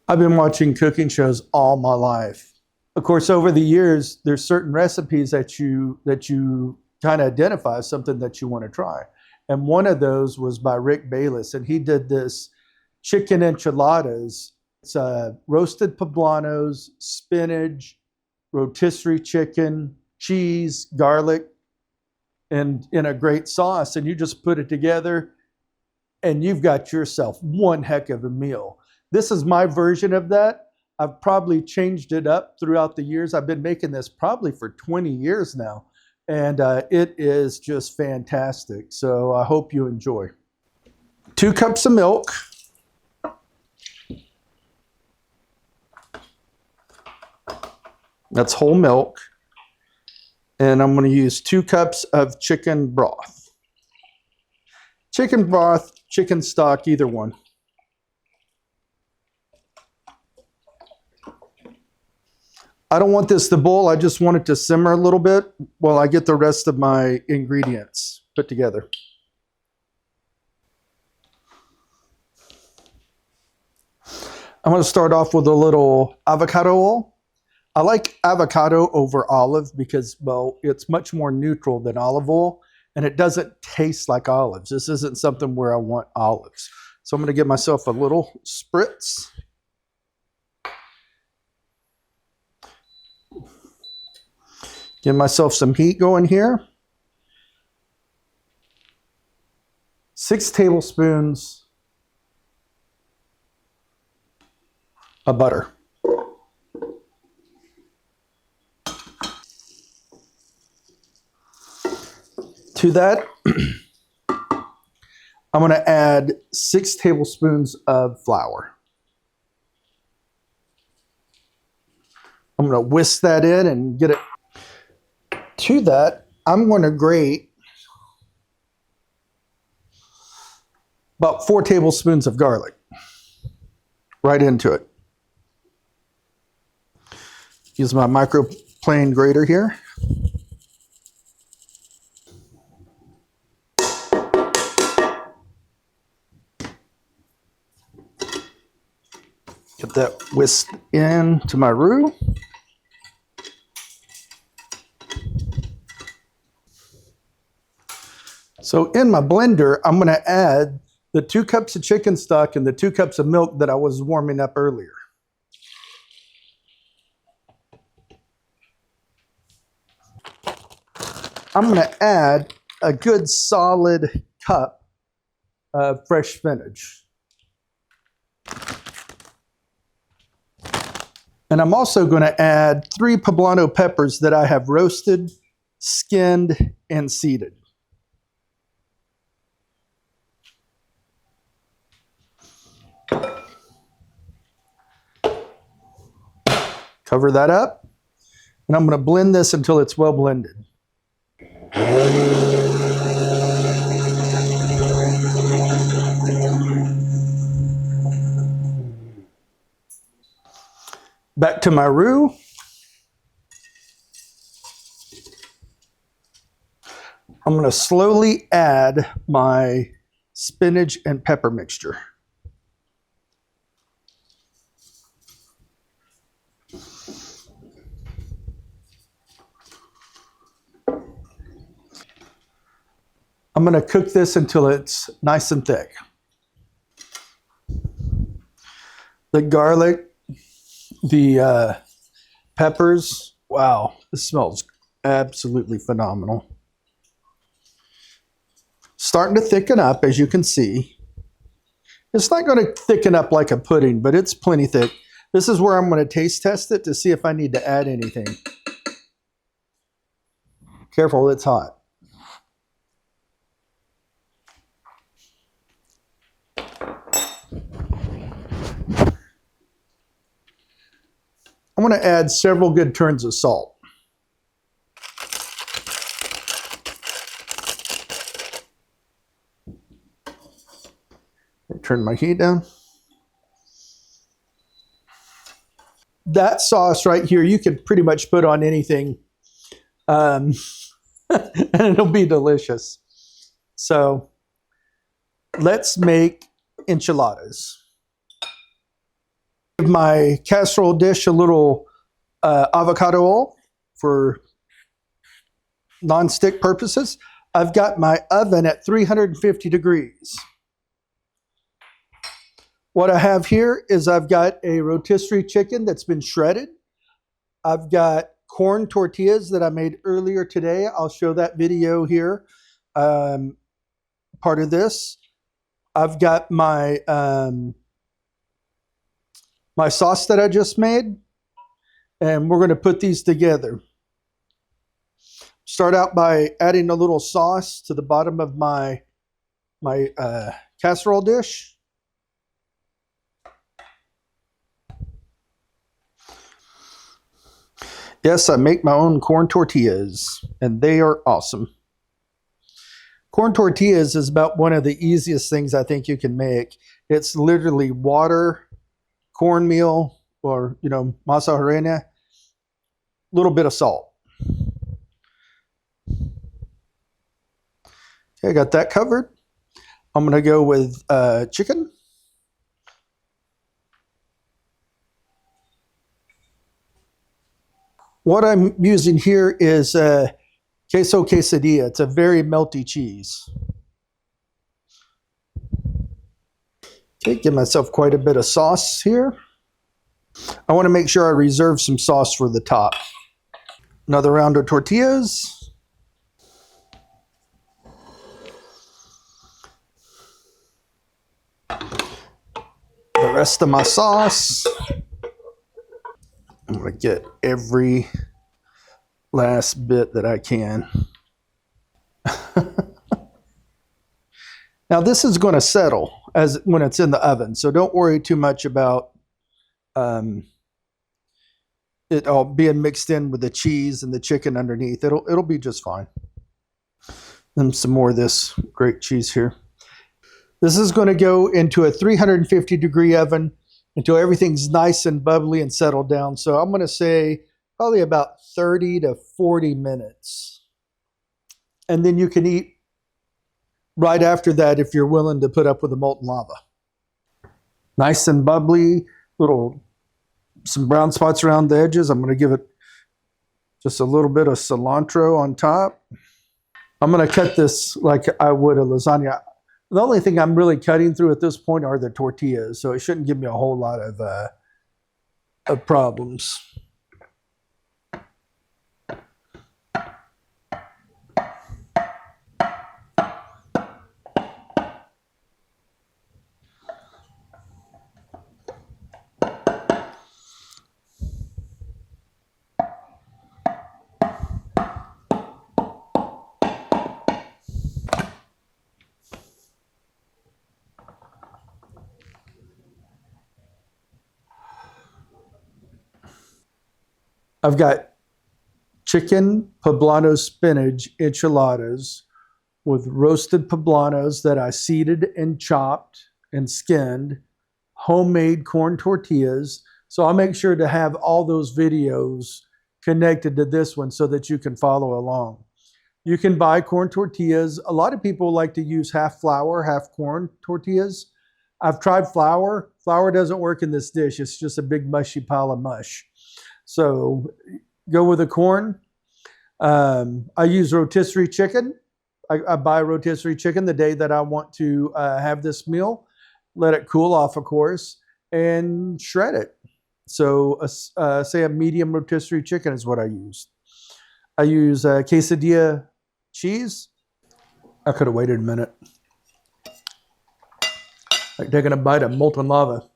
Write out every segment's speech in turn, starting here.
I've been watching cooking shows all my life. Of course, over the years, there's certain recipes that you kind of identify as something that you want to try. And one of those was by Rick Bayless, and he did this chicken enchiladas. It's roasted poblanos, spinach, rotisserie chicken, cheese, garlic, and in a great sauce. And you just put it together, and you've got yourself one heck of a meal. This is my version of that. I've probably changed it up throughout the years. I've been making this probably for 20 years now, and it is just fantastic. So I hope you enjoy. 2 cups of milk. That's whole milk. And I'm going to use 2 cups of chicken broth. Chicken broth, chicken stock, either one. I don't want this to boil. I just want it to simmer a little bit while I get the rest of my ingredients put together. I'm going to start off with a little avocado oil. I like avocado over olive because, well, it's much more neutral than olive oil, and it doesn't taste like olives. This isn't something where I want olives. So I'm going to give myself a little spritz. Give myself some heat going here. 6 tablespoons of butter. To that, I'm going to add 6 tablespoons of flour. I'm going to whisk that in and get it. To that, I'm going to grate about 4 tablespoons of garlic right into it. Use my microplane grater here. Get that whisked into my roux. So in my blender, I'm going to add the 2 cups of chicken stock and the 2 cups of milk that I was warming up earlier. I'm going to add a good solid cup of fresh spinach. And I'm also going to add 3 poblano peppers that I have roasted, skinned, and seeded. Cover that up, and I'm going to blend this until it's well blended. Back to my roux. I'm going to slowly add my spinach and pepper mixture. I'm going to cook this until it's nice and thick. The garlic, the peppers, wow, this smells absolutely phenomenal. Starting to thicken up, as you can see. It's not going to thicken up like a pudding, but it's plenty thick. This is where I'm going to taste test it to see if I need to add anything. Careful, it's hot. I'm going to add several good turns of salt. Turn my heat down. That sauce right here, you could pretty much put on anything, and it'll be delicious. So let's make enchiladas. my casserole dish a little avocado oil for non-stick purposes. I've got my oven at 350 degrees. What I have here is I've got a rotisserie chicken that's been shredded. I've got corn tortillas that I made earlier today. I'll show that video here, part of this. I've got my my sauce that I just made, and we're going to put these together. Start out by adding a little sauce to the bottom of my casserole dish. Yes, I make my own corn tortillas, and they are awesome. Corn tortillas is about one of the easiest things I think you can make. It's literally water, cornmeal, or, masa harina, a little bit of salt. Okay, I got that covered. I'm going to go with chicken. What I'm using here is queso quesadilla. It's a very melty cheese. Okay, give myself quite a bit of sauce here. I want to make sure I reserve some sauce for the top. Another round of tortillas. The rest of my sauce. I'm going to get every last bit that I can. Now this is going to settle when it's in the oven, so don't worry too much about it all being mixed in with the cheese and the chicken underneath. It'll be just fine. And some more of this great cheese here. This is going to go into a 350 degree oven until everything's nice and bubbly and settled down. So I'm going to say probably about 30 to 40 minutes. And then you can eat right after that if you're willing to put up with the molten lava. Nice and bubbly, some brown spots around the edges. I'm going to give it just a little bit of cilantro on top. I'm going to cut this like I would a lasagna. The only thing I'm really cutting through at this point are the tortillas, so it shouldn't give me a whole lot of problems. I've got Chicken Poblano Spinach Enchiladas with roasted poblanos that I seeded and chopped and skinned, homemade corn tortillas. So I'll make sure to have all those videos connected to this one so that you can follow along. You can buy corn tortillas. A lot of people like to use half flour, half corn tortillas. I've tried flour. Flour doesn't work in this dish. It's just a big mushy pile of mush. So go with the corn. I use rotisserie chicken. I buy rotisserie chicken the day that I want to have this meal. Let it cool off, of course, and shred it. So say a medium rotisserie chicken is what I use. I use quesadilla cheese. I could have waited a minute. Like taking a bite of molten lava.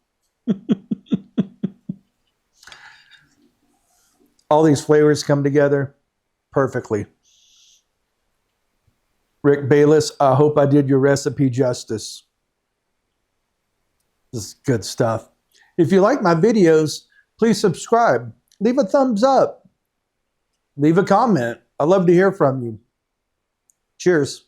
All these flavors come together perfectly. Rick Bayless, I hope I did your recipe justice. This is good stuff. If you like my videos, please subscribe. Leave a thumbs up. Leave a comment. I love to hear from you. Cheers.